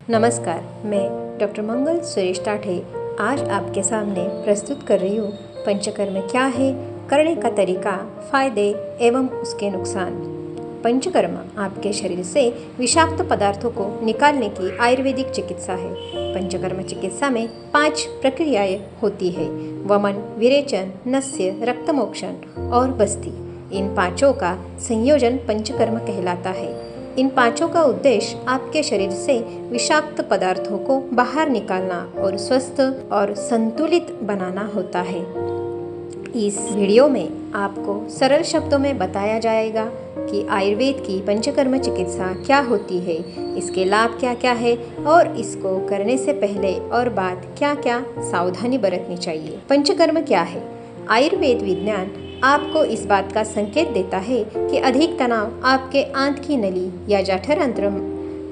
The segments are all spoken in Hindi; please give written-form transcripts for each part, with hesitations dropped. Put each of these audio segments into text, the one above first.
नमस्कार, मैं डॉक्टर मंगल सुरेश टाठे आज आपके सामने प्रस्तुत कर रही हूँ पंचकर्म क्या है, करने का तरीका, फायदे एवं उसके नुकसान। पंचकर्म आपके शरीर से विषाक्त पदार्थों को निकालने की आयुर्वेदिक चिकित्सा है। पंचकर्म चिकित्सा में 5 प्रक्रियाएं होती है: वमन, विरेचन, नस्य, रक्तमोक्षण और बस्ती। इन पांचों का संयोजन पंचकर्म कहलाता है। इन पांचों का उद्देश्य आपके शरीर से विषाक्त पदार्थों को बाहर निकालना और स्वस्थ और संतुलित बनाना होता है। इस वीडियो में आपको सरल शब्दों में बताया जाएगा कि आयुर्वेद की पंचकर्म चिकित्सा क्या होती है, इसके लाभ क्या क्या है और इसको करने से पहले और बाद क्या क्या सावधानी बरतनी चाहिए। पंचकर्म क्या है? आयुर्वेद विज्ञान आपको इस बात का संकेत देता है कि अधिक तनाव आपके आंत की नली या जठरांत्र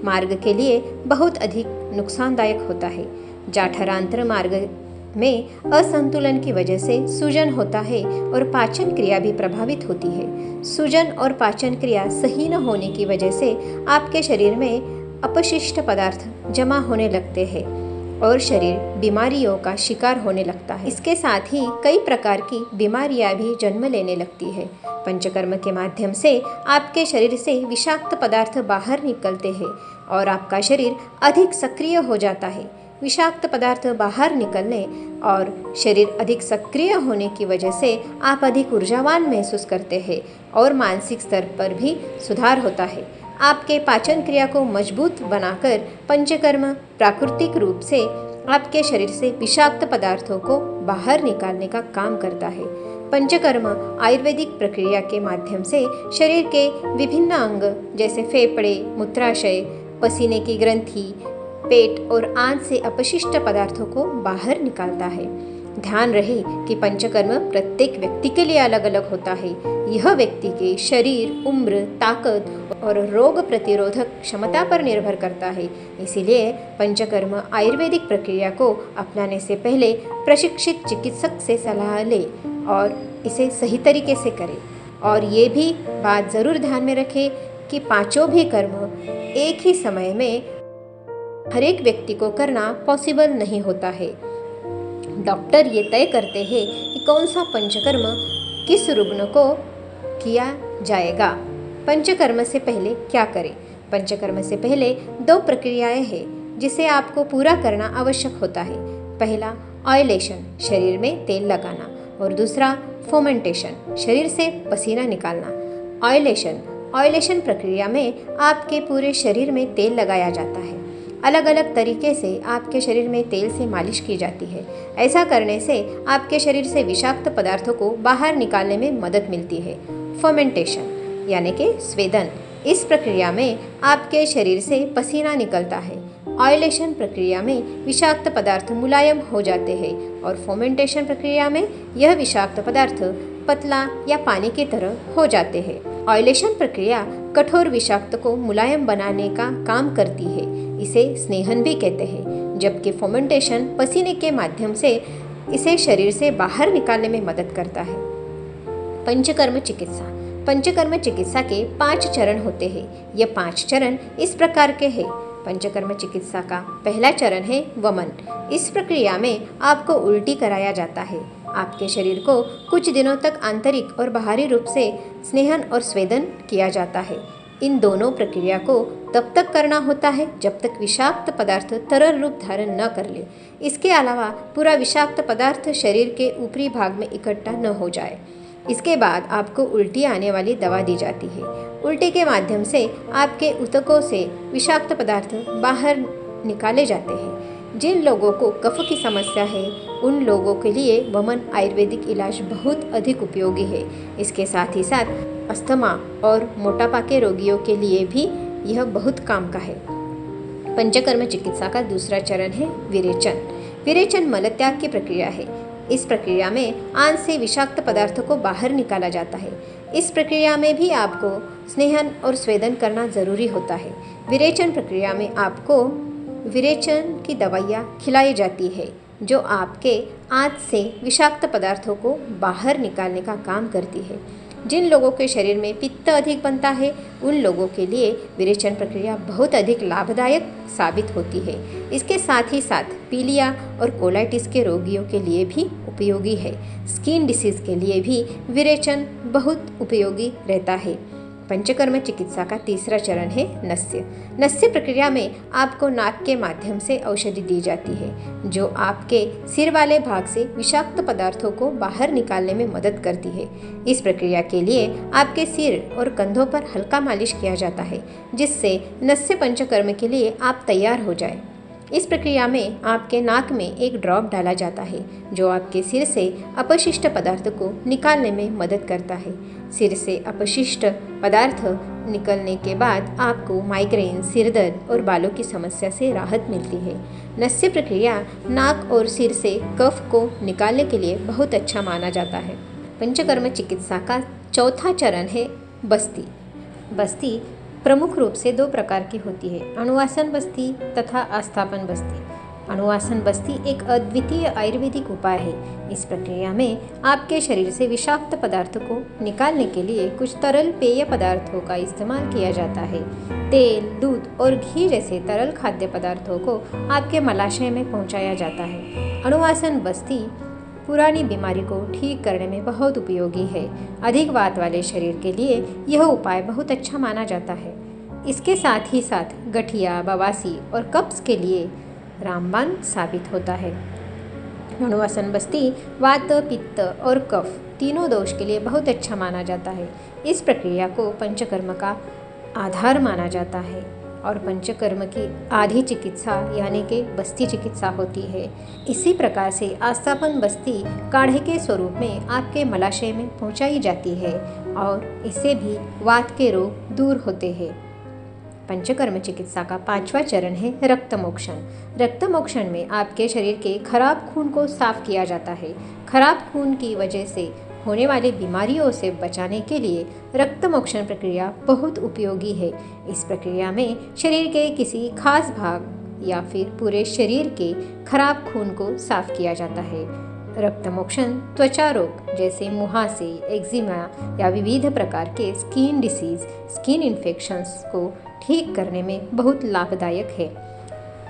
मार्ग के लिए बहुत अधिक नुकसानदायक होता है। जठरांत्र मार्ग में असंतुलन की वजह से सूजन होता है और पाचन क्रिया भी प्रभावित होती है। सूजन और पाचन क्रिया सही न होने की वजह से आपके शरीर में अपशिष्ट पदार्थ जमा होने लगते हैं और शरीर बीमारियों का शिकार होने लगता है। इसके साथ ही कई प्रकार की बीमारियां भी जन्म लेने लगती है। पंचकर्म के माध्यम से आपके शरीर से विषाक्त पदार्थ बाहर निकलते हैं और आपका शरीर अधिक सक्रिय हो जाता है। विषाक्त पदार्थ बाहर निकलने और शरीर अधिक सक्रिय होने की वजह से आप अधिक ऊर्जावान महसूस करते हैं और मानसिक स्तर पर भी सुधार होता है। आपके पाचन क्रिया को मजबूत बनाकर पंचकर्म प्राकृतिक रूप से आपके शरीर से विषाक्त पदार्थों को बाहर निकालने का काम करता है। पंचकर्म आयुर्वेदिक प्रक्रिया के माध्यम से शरीर के विभिन्न अंग जैसे फेफड़े, मूत्राशय, पसीने की ग्रंथि, पेट और आंत से अपशिष्ट पदार्थों को बाहर निकालता है। ध्यान रहे कि पंचकर्म प्रत्येक व्यक्ति के लिए अलग अलग होता है। यह व्यक्ति के शरीर, उम्र, ताकत और रोग प्रतिरोधक क्षमता पर निर्भर करता है। इसीलिए पंचकर्म आयुर्वेदिक प्रक्रिया को अपनाने से पहले प्रशिक्षित चिकित्सक से सलाह ले और इसे सही तरीके से करें। और ये भी बात ज़रूर ध्यान में रखें कि पांचों भी कर्म एक ही समय में हर एक व्यक्ति को करना पॉसिबल नहीं होता है। डॉक्टर ये तय करते हैं कि कौन सा पंचकर्म किस रुग्ण को किया जाएगा। पंचकर्म से पहले क्या करें? पंचकर्म से पहले 2 प्रक्रियाएं हैं जिसे आपको पूरा करना आवश्यक होता है। पहला ऑयलेशन, शरीर में तेल लगाना, और दूसरा फोमेंटेशन, शरीर से पसीना निकालना। ऑयलेशन प्रक्रिया में आपके पूरे शरीर में तेल लगाया जाता है। अलग अलग तरीके से आपके शरीर में तेल से मालिश की जाती है। ऐसा करने से आपके शरीर से विषाक्त पदार्थों को बाहर निकालने में मदद मिलती है। फर्मेंटेशन यानी कि स्वेदन, इस प्रक्रिया में आपके शरीर से पसीना निकलता है। ऑयलेशन प्रक्रिया में विषाक्त पदार्थ मुलायम हो जाते हैं और फर्मेंटेशन प्रक्रिया में यह विषाक्त पदार्थ पतला या पानी की तरह हो जाते हैं। ऑयलेशन प्रक्रिया कठोर विषाक्त को मुलायम बनाने का काम करती है, इसे स्नेहन भी कहते हैं, जबकि फर्मेंटेशन पसीने के माध्यम से इसे शरीर से बाहर निकालने में मदद करता है। पंचकर्म चिकित्सा के 5 चरण होते हैं। ये 5 चरण इस प्रकार के हैं। पंचकर्म चिकित्सा का पहला चरण है वमन। इस प्रक्रिया में आपको उल्टी कराया जाता है। आपके शरीर को कुछ दिनों तक आंतरिक और बाहरी रूप से स्नेहन और स्वेदन किया जाता है। इन दोनों प्रक्रिया को तब तक करना होता है जब तक विषाक्त पदार्थ तरल रूप धारण न कर ले। इसके अलावा पूरा विषाक्त पदार्थ शरीर के ऊपरी भाग में इकट्ठा न हो जाए। इसके बाद आपको उल्टी आने वाली दवा दी जाती है। उल्टी के माध्यम से आपके ऊतकों से विषाक्त पदार्थ बाहर निकाले जाते हैं। जिन लोगों को कफ की समस्या है उन लोगों के लिए वमन आयुर्वेदिक इलाज बहुत अधिक उपयोगी है। इसके साथ ही साथ अस्थमा और मोटापा के रोगियों के लिए भी यह बहुत काम का है। पंचकर्म चिकित्सा का दूसरा चरण है विरेचन। विरेचन मलत्याग की प्रक्रिया है। इस प्रक्रिया में आंत से विषाक्त पदार्थों को बाहर निकाला जाता है। इस प्रक्रिया में भी आपको स्नेहन और स्वेदन करना जरूरी होता है। विरेचन प्रक्रिया में आपको विरेचन की दवाइयाँ खिलाई जाती है जो आपके आंत से विषाक्त पदार्थों को बाहर निकालने का काम करती है। जिन लोगों के शरीर में पित्त अधिक बनता है उन लोगों के लिए विरेचन प्रक्रिया बहुत अधिक लाभदायक साबित होती है। इसके साथ ही साथ पीलिया और कोलाइटिस के रोगियों के लिए भी उपयोगी है। स्किन डिसीज के लिए भी विरेचन बहुत उपयोगी रहता है। पंचकर्म चिकित्सा का तीसरा चरण है नस्य। नस्य प्रक्रिया में आपको नाक के माध्यम से औषधि दी जाती है जो आपके सिर वाले भाग से विषाक्त पदार्थों को बाहर निकालने में मदद करती है। इस प्रक्रिया के लिए आपके सिर और कंधों पर हल्का मालिश किया जाता है जिससे नस्य पंचकर्म के लिए आप तैयार हो जाए। इस प्रक्रिया में आपके नाक में एक ड्रॉप डाला जाता है जो आपके सिर से अपशिष्ट पदार्थ को निकालने में मदद करता है। सिर से अपशिष्ट पदार्थ निकलने के बाद आपको माइग्रेन, सिरदर्द और बालों की समस्या से राहत मिलती है। नस्य प्रक्रिया नाक और सिर से कफ को निकालने के लिए बहुत अच्छा माना जाता है। पंचकर्म चिकित्सा का चौथा चरण है बस्ती। बस्ती प्रमुख रूप से दो प्रकार की होती है, अनुवासन बस्ती तथा आस्थापन बस्ती। अनुवासन बस्ती एक अद्वितीय आयुर्वेदिक उपाय है। इस प्रक्रिया में आपके शरीर से विषाक्त पदार्थ को निकालने के लिए कुछ तरल पेय पदार्थों का इस्तेमाल किया जाता है। तेल, दूध और घी जैसे तरल खाद्य पदार्थों को आपके मलाशय में पहुंचाया जाता है। अनुवासन बस्ती पुरानी बीमारी को ठीक करने में बहुत उपयोगी है। अधिक वात वाले शरीर के लिए यह उपाय बहुत अच्छा माना जाता है। इसके साथ ही साथ गठिया, बवासीर और कब्ज के लिए रामबाण साबित होता है। अनुवासन बस्ती वात, पित्त और कफ तीनों दोष के लिए बहुत अच्छा माना जाता है। इस प्रक्रिया को पंचकर्म का आधार माना जाता है और पंचकर्म की आधी चिकित्सा यानी कि बस्ती चिकित्सा होती है। इसी प्रकार से आस्थापन बस्ती काढ़े के स्वरूप में आपके मलाशय में पहुंचाई जाती है और इससे भी वात के रोग दूर होते हैं। पंचकर्म चिकित्सा का पांचवा चरण है रक्तमोक्षण। रक्तमोक्षण में आपके शरीर के खराब खून को साफ किया जाता है। खराब खून की वजह से होने वाली बीमारियों से बचाने के लिए रक्तमोक्षण प्रक्रिया बहुत उपयोगी है। इस प्रक्रिया में शरीर के किसी खास भाग या फिर पूरे शरीर के खराब खून को साफ किया जाता है। रक्तमोक्षण त्वचा रोग जैसे मुहासे, एक्जिमा या विविध प्रकार के स्किन डिसीज, स्किन इन्फेक्शंस को ठीक करने में बहुत लाभदायक है।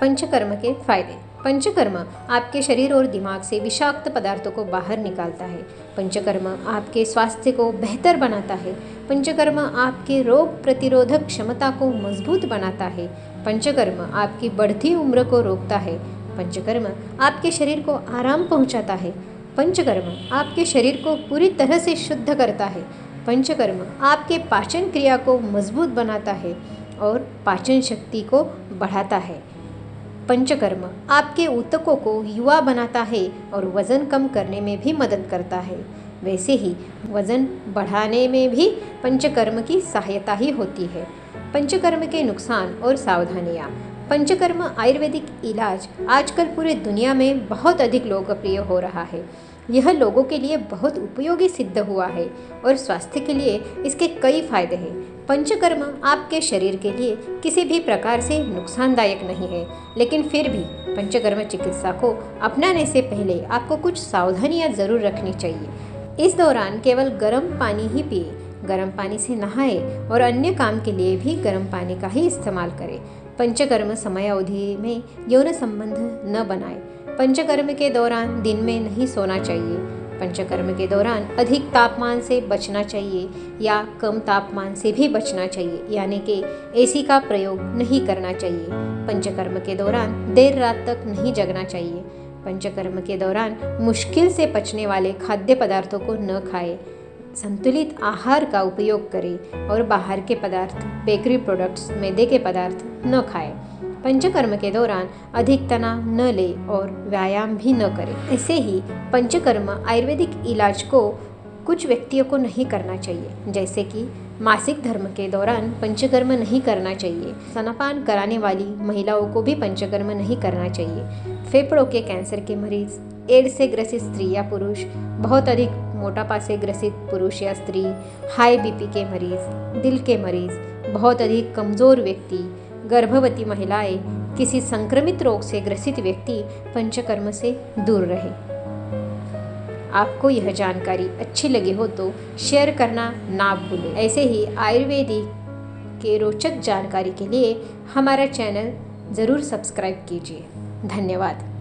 पंचकर्म के फायदे। पंचकर्म आपके शरीर और दिमाग से विषाक्त पदार्थों को बाहर निकालता है। पंचकर्म आपके स्वास्थ्य को बेहतर बनाता है। पंचकर्म आपके रोग प्रतिरोधक क्षमता को मजबूत बनाता है। पंचकर्म आपकी बढ़ती उम्र को रोकता है। पंचकर्म आपके शरीर को आराम पहुंचाता है। पंचकर्म आपके शरीर को पूरी तरह से शुद्ध करता है। पंचकर्म आपके पाचन क्रिया को मजबूत बनाता है और पाचन शक्ति को बढ़ाता है। पंचकर्म आपके ऊतकों को युवा बनाता है और वज़न कम करने में भी मदद करता है। वैसे ही वज़न बढ़ाने में भी पंचकर्म की सहायता ही होती है। पंचकर्म के नुकसान और सावधानियाँ। पंचकर्म आयुर्वेदिक इलाज आजकल पूरे दुनिया में बहुत अधिक लोकप्रिय हो रहा है। यह लोगों के लिए बहुत उपयोगी सिद्ध हुआ है और स्वास्थ्य के लिए इसके कई फायदे हैं। पंचकर्म आपके शरीर के लिए किसी भी प्रकार से नुकसानदायक नहीं है, लेकिन फिर भी पंचकर्म चिकित्सा को अपनाने से पहले आपको कुछ सावधानियां जरूर रखनी चाहिए। इस दौरान केवल गर्म पानी ही पिए, गर्म पानी से नहाए और अन्य काम के लिए भी गर्म पानी का ही इस्तेमाल करें। पंचकर्म समयावधि में यौन संबंध न बनाएं। पंचकर्म के दौरान दिन में नहीं सोना चाहिए। पंचकर्म के दौरान अधिक तापमान से बचना चाहिए या कम तापमान से भी बचना चाहिए, यानी कि एसी का प्रयोग नहीं करना चाहिए। पंचकर्म के दौरान देर रात तक नहीं जगना चाहिए। पंचकर्म के दौरान मुश्किल से पचने वाले खाद्य पदार्थों को न खाएं। संतुलित आहार का उपयोग करें और बाहर के पदार्थ, बेकरी प्रोडक्ट्स, मैदे के पदार्थ न खाएं। पंचकर्म के दौरान अधिक तनाव न ले और व्यायाम भी न करें। ऐसे ही पंचकर्म आयुर्वेदिक इलाज को कुछ व्यक्तियों को नहीं करना चाहिए, जैसे कि मासिक धर्म के दौरान पंचकर्म नहीं करना चाहिए। स्तनपान कराने वाली महिलाओं को भी पंचकर्म नहीं करना चाहिए। फेफड़ों के कैंसर के मरीज, एड्स से ग्रसित स्त्री या पुरुष, बहुत अधिक मोटापा से ग्रसित पुरुष या स्त्री, हाई बीपी के मरीज, दिल के मरीज, बहुत अधिक कमज़ोर व्यक्ति, गर्भवती महिलाएं, किसी संक्रमित रोग से ग्रसित व्यक्ति पंचकर्म से दूर रहे। आपको यह जानकारी अच्छी लगी हो तो शेयर करना ना भूलें। ऐसे ही आयुर्वेदिक के रोचक जानकारी के लिए हमारा चैनल ज़रूर सब्सक्राइब कीजिए। धन्यवाद।